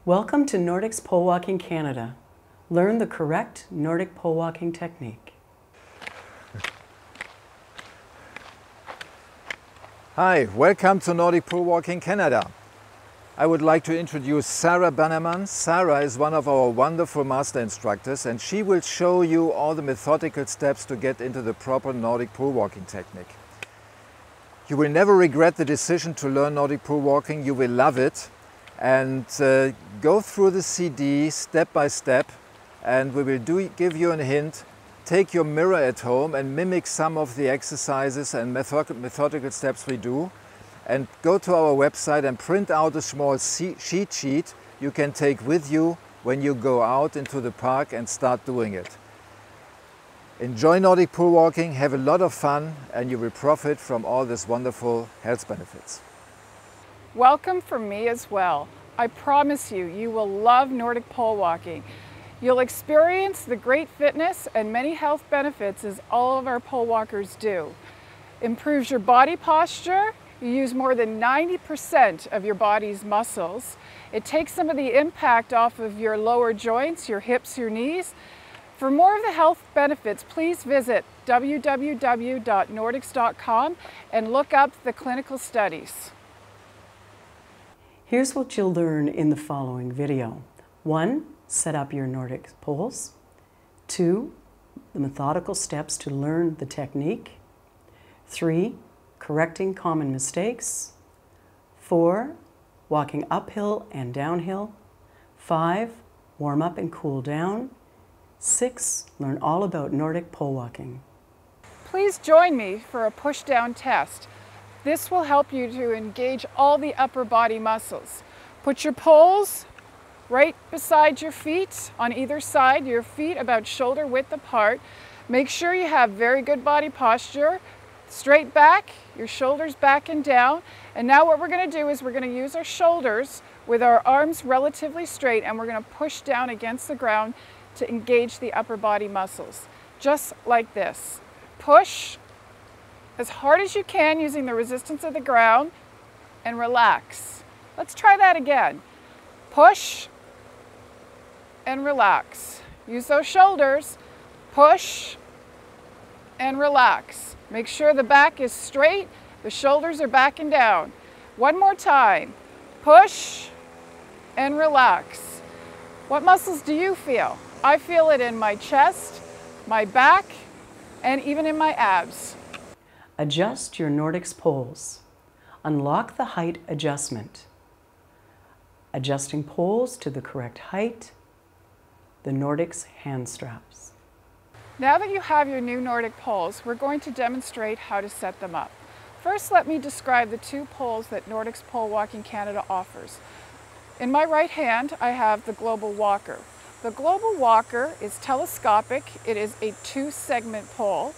Welcome to Nordixx Pole Walking Canada. Learn the correct Nordic pole walking technique. Hi, welcome to Nordic Pole Walking Canada. I would like to introduce Sarah Bannerman. Sarah is one of our wonderful master instructors, and she will show you all the methodical steps to get into the proper Nordic pole walking technique. You will never regret the decision to learn Nordic pole walking. You will love it. And go through the CD step by step, and we will give you a hint. Take your mirror at home and mimic some of the exercises and methodical steps we do, and go to our website and print out a small cheat sheet you can take with you when you go out into the park and start doing it. Enjoy Nordic pole walking, have a lot of fun, and you will profit from all these wonderful health benefits. Welcome from me as well. I promise you, you will love Nordic pole walking. You'll experience the great fitness and many health benefits as all of our pole walkers do. Improves your body posture. You use more than 90% of your body's muscles. It takes some of the impact off of your lower joints, your hips, your knees. For more of the health benefits, please visit www.nordixx.com and look up the clinical studies. Here's what you'll learn in the following video. 1. Set up your Nordixx poles. 2. The methodical steps to learn the technique. 3. Correcting common mistakes. 4. Walking uphill and downhill. 5. Warm up and cool down. 6. Learn all about Nordic pole walking. Please join me for a push-down test. This will help you to engage all the upper body muscles. Put your poles right beside your feet on either side, your feet about shoulder width apart. Make sure you have very good body posture, straight back, your shoulders back and down. And now what we're going to do is we're going to use our shoulders with our arms relatively straight, and we're going to push down against the ground to engage the upper body muscles. Just like this. Push as hard as you can using the resistance of the ground, and relax. Let's try that again. Push and relax. Use those shoulders. Push and relax. Make sure the back is straight, the shoulders are back and down. One more time. Push and relax. What muscles do you feel? I feel it in my chest, my back, and even in my abs. Adjust your Nordixx poles. Unlock the height adjustment. Adjusting poles to the correct height. The Nordixx hand straps. Now that you have your new Nordic poles, we're going to demonstrate how to set them up. First, let me describe the two poles that Nordixx Pole Walking Canada offers. In my right hand, I have the Global Walker. The Global Walker is telescopic. It is a two-segment pole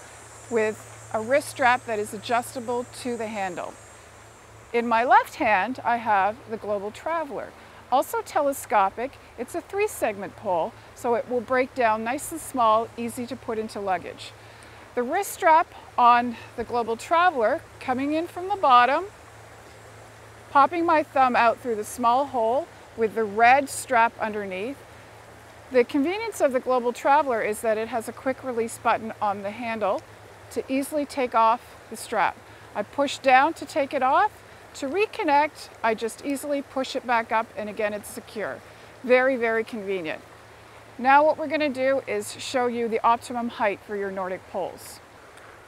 with a wrist strap that is adjustable to the handle. In my left hand, I have the Global Traveler. Also telescopic, it's a three-segment pole, so it will break down nice and small, easy to put into luggage. The wrist strap on the Global Traveler, coming in from the bottom, popping my thumb out through the small hole with the red strap underneath. The convenience of the Global Traveler is that it has a quick release button on the handle to easily take off the strap. I push down to take it off. To reconnect, I just easily push it back up, and again, it's secure. Very, very convenient. Now what we're going to do is show you the optimum height for your Nordic poles.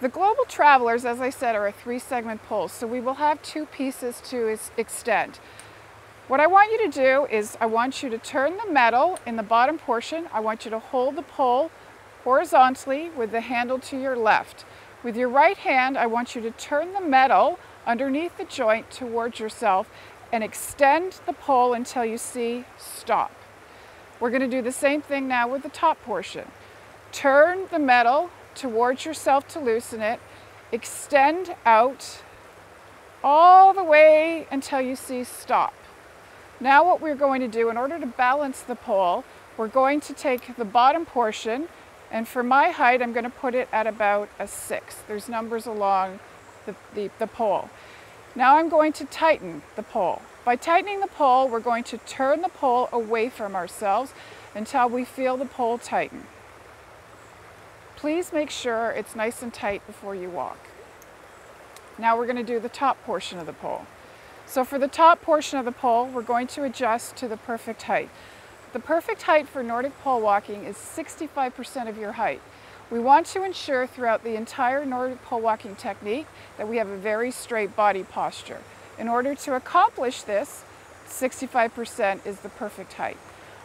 The Global Travelers, as I said, are a three-segment pole, so we will have two pieces to extend. What I want you to do is I want you to turn the metal in the bottom portion. I want you to hold the pole horizontally with the handle to your left. With your right hand, I want you to turn the metal underneath the joint towards yourself and extend the pole until you see stop. We're going to do the same thing now with the top portion. Turn the metal towards yourself to loosen it, extend out all the way until you see stop. Now what we're going to do, in order to balance the pole, we're going to take the bottom portion, and for my height, I'm going to put it at about a 6. There's numbers along the pole. Now I'm going to tighten the pole. By tightening the pole, we're going to turn the pole away from ourselves until we feel the pole tighten. Please make sure it's nice and tight before you walk. Now we're going to do the top portion of the pole. So for the top portion of the pole, we're going to adjust to the perfect height. The perfect height for Nordic pole walking is 65% of your height. We want to ensure throughout the entire Nordic pole walking technique that we have a very straight body posture. In order to accomplish this, 65% is the perfect height.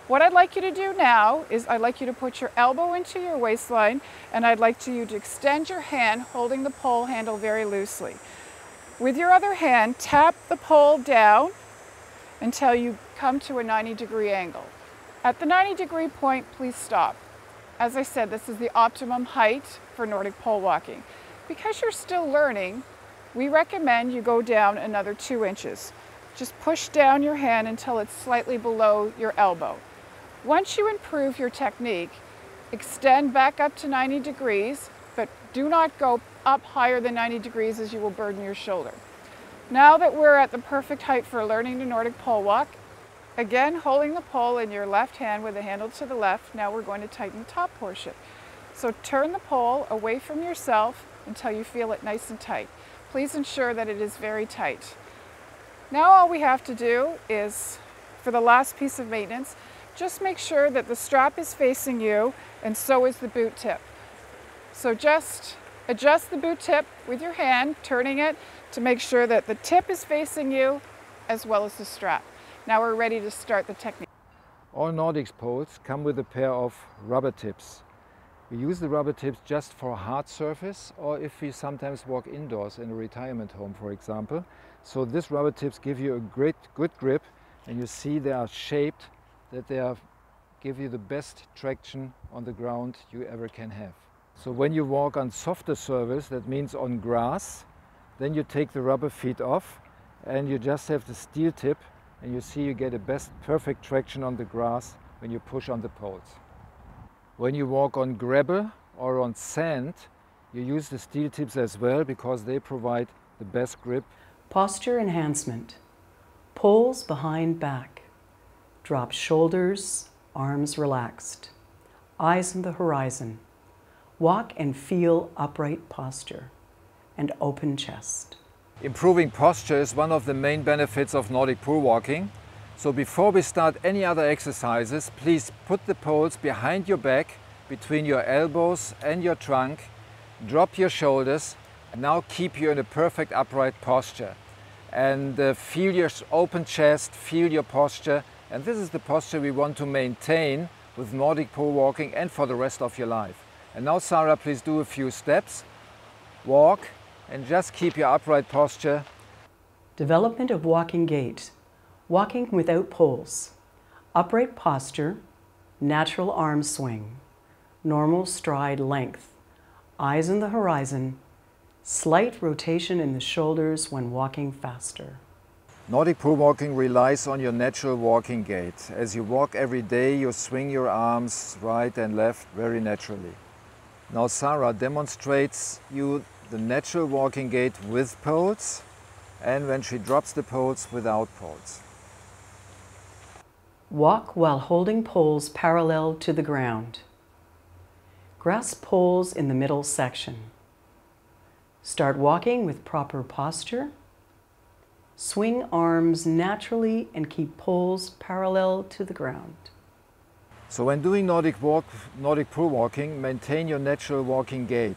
What I'd like you to do now is I'd like you to put your elbow into your waistline, and I'd like you to extend your hand holding the pole handle very loosely. With your other hand, tap the pole down until you come to a 90-degree angle. At the 90-degree point, please stop. As I said, this is the optimum height for Nordic pole walking. Because you're still learning, we recommend you go down another 2 inches. Just push down your hand until it's slightly below your elbow. Once you improve your technique, extend back up to 90 degrees, but do not go up higher than 90 degrees as you will burden your shoulder. Now that we're at the perfect height for learning the Nordic pole walk, again holding the pole in your left hand with the handle to the left, now we're going to tighten the top portion. So turn the pole away from yourself until you feel it nice and tight. Please ensure that it is very tight. Now all we have to do is, for the last piece of maintenance, just make sure that the strap is facing you and so is the boot tip. So just adjust the boot tip with your hand, turning it to make sure that the tip is facing you as well as the strap. Now we're ready to start the technique. All Nordixx poles come with a pair of rubber tips. We use the rubber tips just for hard surface, or if we sometimes walk indoors in a retirement home, for example. So these rubber tips give you a good grip, and you see they are shaped that they give you the best traction on the ground you ever can have. So when you walk on softer surface, that means on grass, then you take the rubber feet off and you just have the steel tip, and you see you get a perfect traction on the grass when you push on the poles. When you walk on gravel or on sand, you use the steel tips as well because they provide the best grip. Posture enhancement. Poles behind back. Drop shoulders, arms relaxed. Eyes on the horizon. Walk and feel upright posture and open chest. Improving posture is one of the main benefits of Nordic pole walking. So before we start any other exercises, please put the poles behind your back, between your elbows and your trunk. Drop your shoulders. Now keep you in a perfect upright posture. And feel your open chest, feel your posture. And this is the posture we want to maintain with Nordic pole walking and for the rest of your life. And now, Sarah, please do a few steps. Walk and just keep your upright posture. Development of walking gait. Walking without poles. Upright posture. Natural arm swing. Normal stride length. Eyes on the horizon. Slight rotation in the shoulders when walking faster. Nordic pole walking relies on your natural walking gait. As you walk every day, you swing your arms right and left very naturally. Now Sarah demonstrates you the natural walking gait with poles, and when she drops the poles, without poles. Walk while holding poles parallel to the ground. Grasp poles in the middle section. Start walking with proper posture. Swing arms naturally and keep poles parallel to the ground. So when doing Nordic pole walking, maintain your natural walking gait.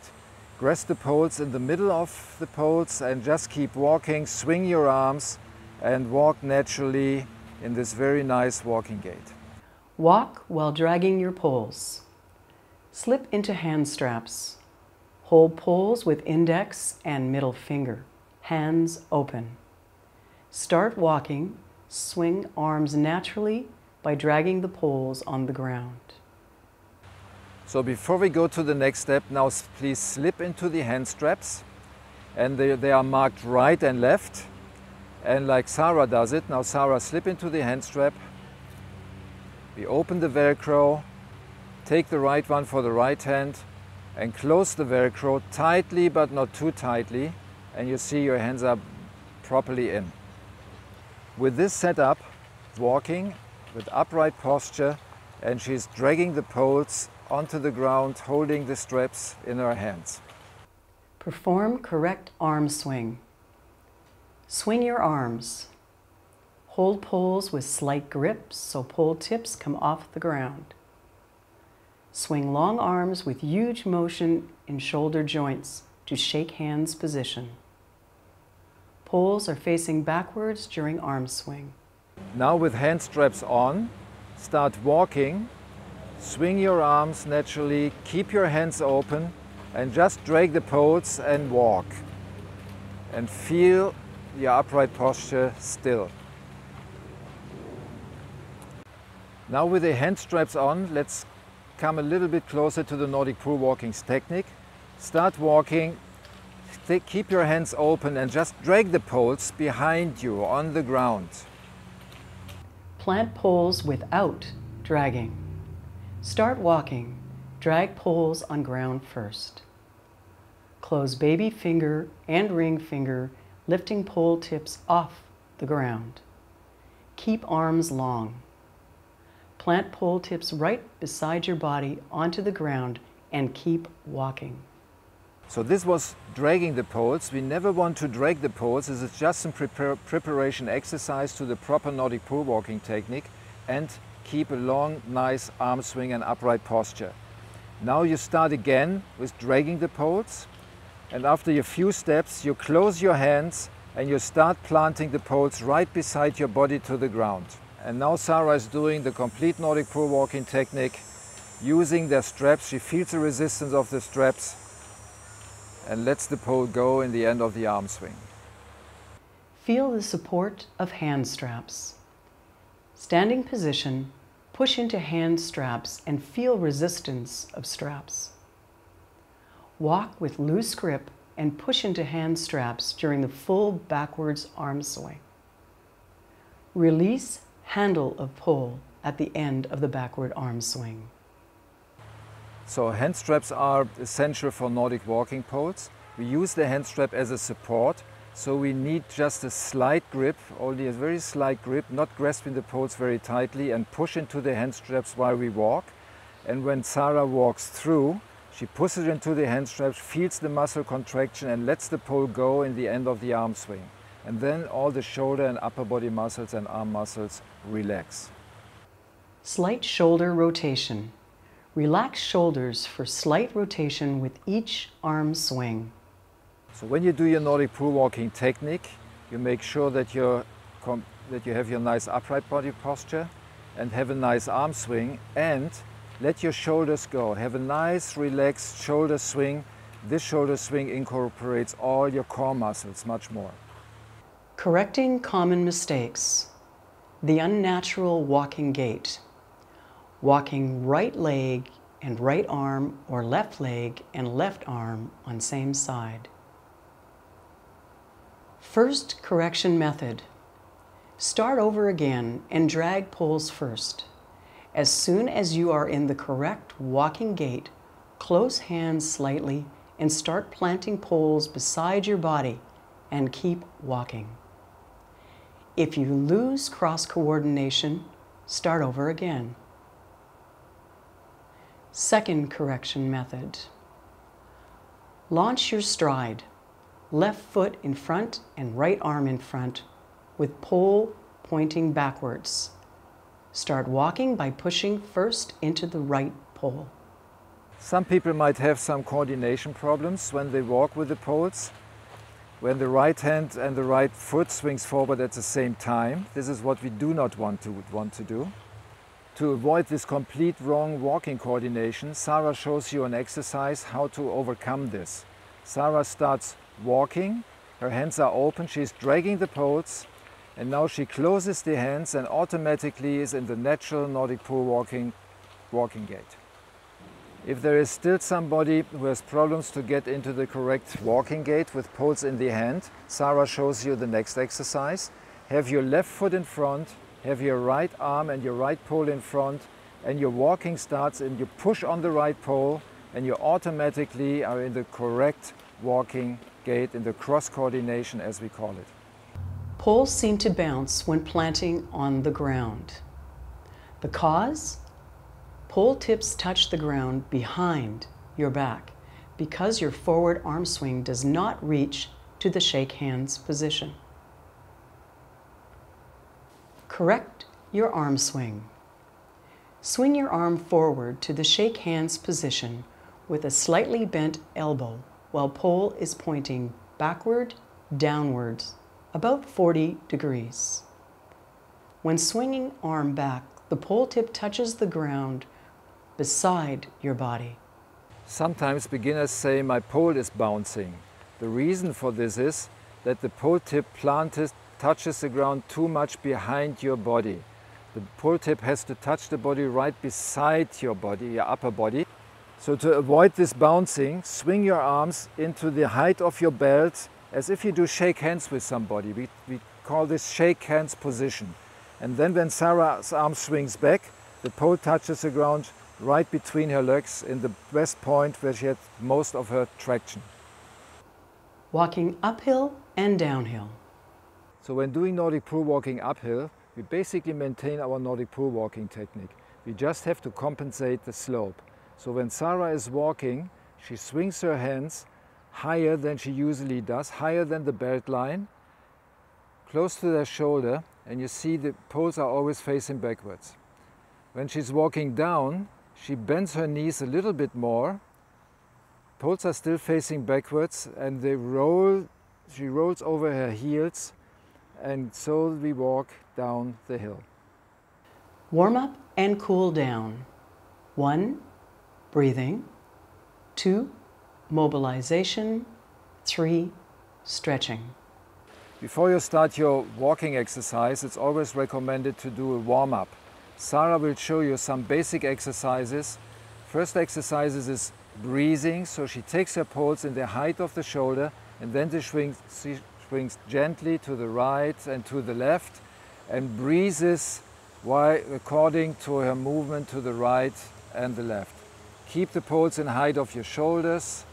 Grasp the poles in the middle of the poles and just keep walking, swing your arms and walk naturally in this very nice walking gait. Walk while dragging your poles. Slip into hand straps. Hold poles with index and middle finger. Hands open. Start walking. Swing arms naturally by dragging the poles on the ground. So before we go to the next step, now please slip into the hand straps, and they are marked right and left, and like Sarah does it. Now Sarah, slip into the hand strap. We open the Velcro, take the right one for the right hand and close the Velcro tightly but not too tightly, and you see your hands are properly in. with this setup, walking with upright posture, and she's dragging the poles onto the ground, holding the straps in her hands. Perform correct arm swing. Swing your arms. Hold poles with slight grips so pole tips come off the ground. Swing long arms with huge motion in shoulder joints to shake hands position. Poles are facing backwards during arm swing. Now with hand straps on, start walking. Swing your arms naturally, keep your hands open, and just drag the poles and walk. And feel your upright posture still. Now with the hand straps on, let's come a little bit closer to the Nordic pool walking technique. Start walking, keep your hands open and just drag the poles behind you on the ground. Plant poles without dragging. Start walking. Drag poles on ground first. Close baby finger and ring finger, lifting pole tips off the ground. Keep arms long. Plant pole tips right beside your body onto the ground and keep walking. So this was dragging the poles. We never want to drag the poles. This is just some preparation exercise to the proper Nordic pool walking technique, and keep a long, nice arm swing and upright posture. Now you start again with dragging the poles, and after a few steps you close your hands and you start planting the poles right beside your body to the ground. And now Sarah is doing the complete Nordic pool walking technique using their straps. She feels the resistance of the straps and lets the pole go in the end of the arm swing. Feel the support of hand straps. Standing position, push into hand straps and feel resistance of straps. Walk with loose grip and push into hand straps during the full backwards arm swing. Release handle of pole at the end of the backward arm swing. So hand straps are essential for Nordic walking poles. We use the hand strap as a support, so we need just a slight grip, only a very slight grip, not grasping the poles very tightly, and push into the hand straps while we walk. And when Sarah walks through, she pushes into the hand straps, feels the muscle contraction and lets the pole go in the end of the arm swing. And then all the shoulder and upper body muscles and arm muscles relax. Slight shoulder rotation. Relax shoulders for slight rotation with each arm swing. So when you do your Nordic pool walking technique, you make sure that you have your nice upright body posture and have a nice arm swing, and let your shoulders go. Have a nice relaxed shoulder swing. This shoulder swing incorporates all your core muscles much more. Correcting common mistakes. The unnatural walking gait. Walking right leg and right arm, or left leg and left arm on same side. First correction method. Start over again and drag poles first. As soon as you are in the correct walking gait, close hands slightly and start planting poles beside your body and keep walking. If you lose cross coordination, start over again. Second correction method. Launch your stride, left foot in front and right arm in front, with pole pointing backwards. Start walking by pushing first into the right pole. Some people might have some coordination problems when they walk with the poles. When the right hand and the right foot swings forward at the same time, this is what we do not want to do. To avoid this complete wrong walking coordination, Sarah shows you an exercise how to overcome this. Sarah starts walking, her hands are open, she's dragging the poles, and now she closes the hands and automatically is in the natural Nordic pool walking gait. If there is still somebody who has problems to get into the correct walking gait with poles in the hand, Sarah shows you the next exercise. Have your left foot in front, have your right arm and your right pole in front, and your walking starts and you push on the right pole and you automatically are in the correct walking gait, in the cross coordination as we call it. Poles seem to bounce when planting on the ground. The cause? Pole tips touch the ground behind your back because your forward arm swing does not reach to the shake hands position. Correct your arm swing. Swing your arm forward to the shake hands position with a slightly bent elbow while pole is pointing backward, downwards, about 40 degrees. When swinging arm back, the pole tip touches the ground beside your body. Sometimes beginners say my pole is bouncing. The reason for this is that the pole tip planted touches the ground too much behind your body. The pole tip has to touch the body right beside your body, your upper body. So to avoid this bouncing, swing your arms into the height of your belt as if you do shake hands with somebody. We call this shake hands position. And then when Sarah's arm swings back, the pole touches the ground right between her legs in the west point where she had most of her traction. Walking uphill and downhill. So when doing Nordic pole walking uphill, we basically maintain our Nordic pole walking technique. We just have to compensate the slope. So when Sarah is walking, she swings her hands higher than she usually does, higher than the belt line, close to their shoulder, and you see the poles are always facing backwards. When she's walking down, she bends her knees a little bit more. Poles are still facing backwards and she rolls over her heels, and so we walk down the hill. Warm up and cool down. 1, breathing. 2, mobilization. 3, stretching. Before you start your walking exercise, it's always recommended to do a warm-up. Sarah will show you some basic exercises. First exercise is breathing, so she takes her poles in the height of the shoulder and then she swings gently to the right and to the left and breathes according to her movement to the right and the left. Keep the poles in height of your shoulders,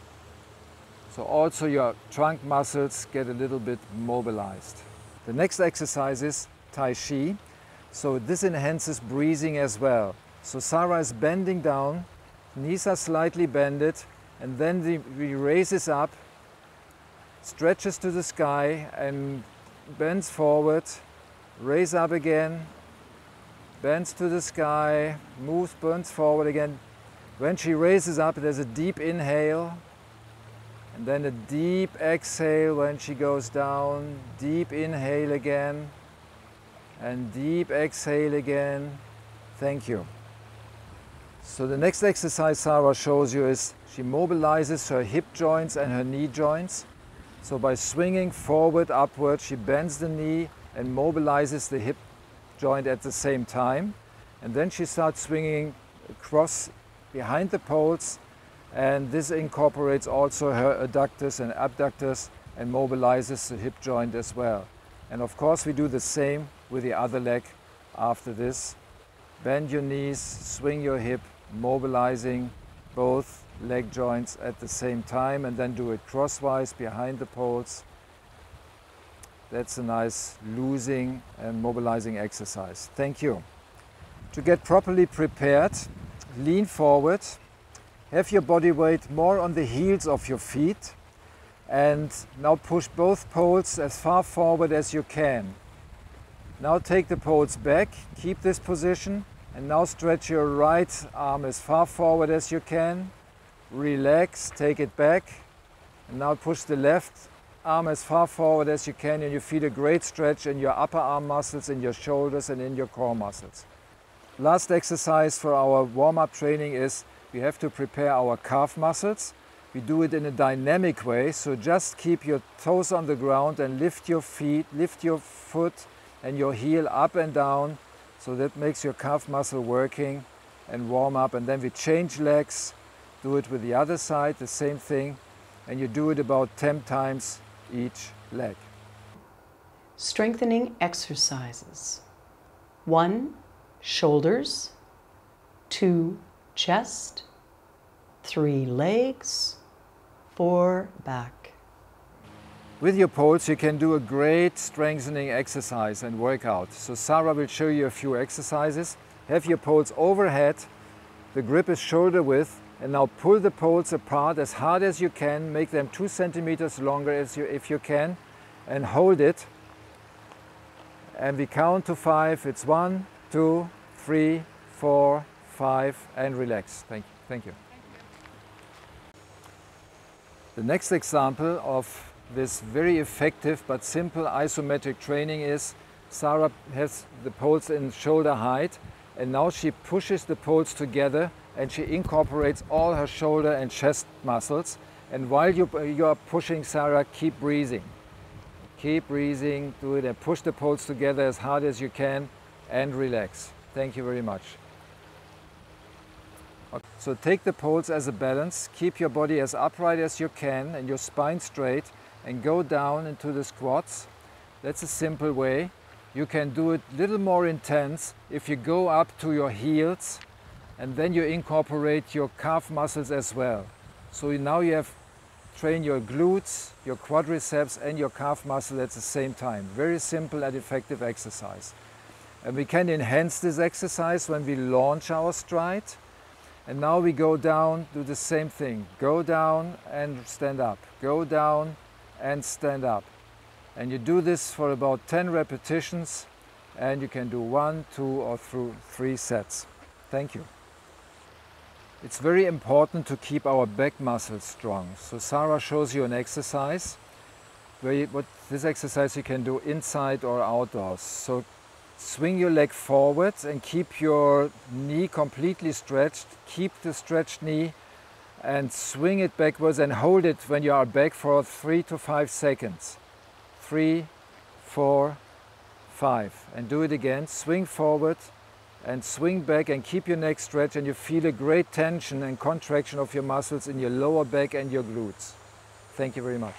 so also your trunk muscles get a little bit mobilized. The next exercise is Tai Chi. So this enhances breathing as well. So Sarah is bending down, knees are slightly bended, and then he raises up, stretches to the sky and bends forward, raise up again, bends to the sky, moves, bends forward again. When she raises up, there's a deep inhale, and then a deep exhale when she goes down, deep inhale again, and deep exhale again. Thank you. So the next exercise Sarah shows you is she mobilizes her hip joints and her knee joints. So by swinging forward, upward, she bends the knee and mobilizes the hip joint at the same time. And then she starts swinging across behind the poles, and this incorporates also her adductors and abductors and mobilizes the hip joint as well. And of course we do the same with the other leg after this. Bend your knees, swing your hip, mobilizing both leg joints at the same time, and then do it crosswise behind the poles. That's a nice loosing and mobilizing exercise. Thank you. To get properly prepared, lean forward, have your body weight more on the heels of your feet, and now push both poles as far forward as you can. Now take the poles back, keep this position, and now stretch your right arm as far forward as you can. Relax, take it back, and now push the left arm as far forward as you can, and you feel a great stretch in your upper arm muscles, in your shoulders and in your core muscles. Last exercise for our warm-up training is we have to prepare our calf muscles. We do it in a dynamic way, so just keep your toes on the ground and lift your feet, lift your foot and your heel up and down, so that makes your calf muscle working and warm up. And then we change legs, do it with the other side, the same thing, and you do it about 10 times each leg. Strengthening exercises. 1, shoulders. 2, chest. 3, legs. 4, back. With your poles you can do a great strengthening exercise and workout. So Sarah will show you a few exercises. Have your poles overhead, the grip is shoulder width, and now pull the poles apart as hard as you can, make them 2 centimeters longer if you can, and hold it. And we count to 5, it's 1, 2, 3, 4, 5, and relax. Thank you. The next example of this very effective but simple isometric training is Sarah has the poles in shoulder height, and now she pushes the poles together and she incorporates all her shoulder and chest muscles. And while you are pushing, Sarah, keep breathing. Keep breathing, do it, and push the poles together as hard as you can and relax. Thank you very much. Okay. So take the poles as a balance, keep your body as upright as you can and your spine straight, and go down into the squats. That's a simple way. You can do it a little more intense if you go up to your heels and then you incorporate your calf muscles as well. So now you have trained your glutes, your quadriceps and your calf muscle at the same time. Very simple and effective exercise. And we can enhance this exercise when we launch our stride. And now we go down, do the same thing. Go down and stand up. Go down and stand up. And you do this for about 10 repetitions, and you can do 1, 2 or 3 sets. Thank you. It's very important to keep our back muscles strong. So Sarah shows you an exercise this exercise you can do inside or outdoors. So swing your leg forwards and keep your knee completely stretched. Keep the stretched knee and swing it backwards and hold it when you are back for 3 to 5 seconds. 3, 4, 5. And do it again. Swing forward and swing back and keep your neck stretched, and you feel a great tension and contraction of your muscles in your lower back and your glutes. Thank you very much.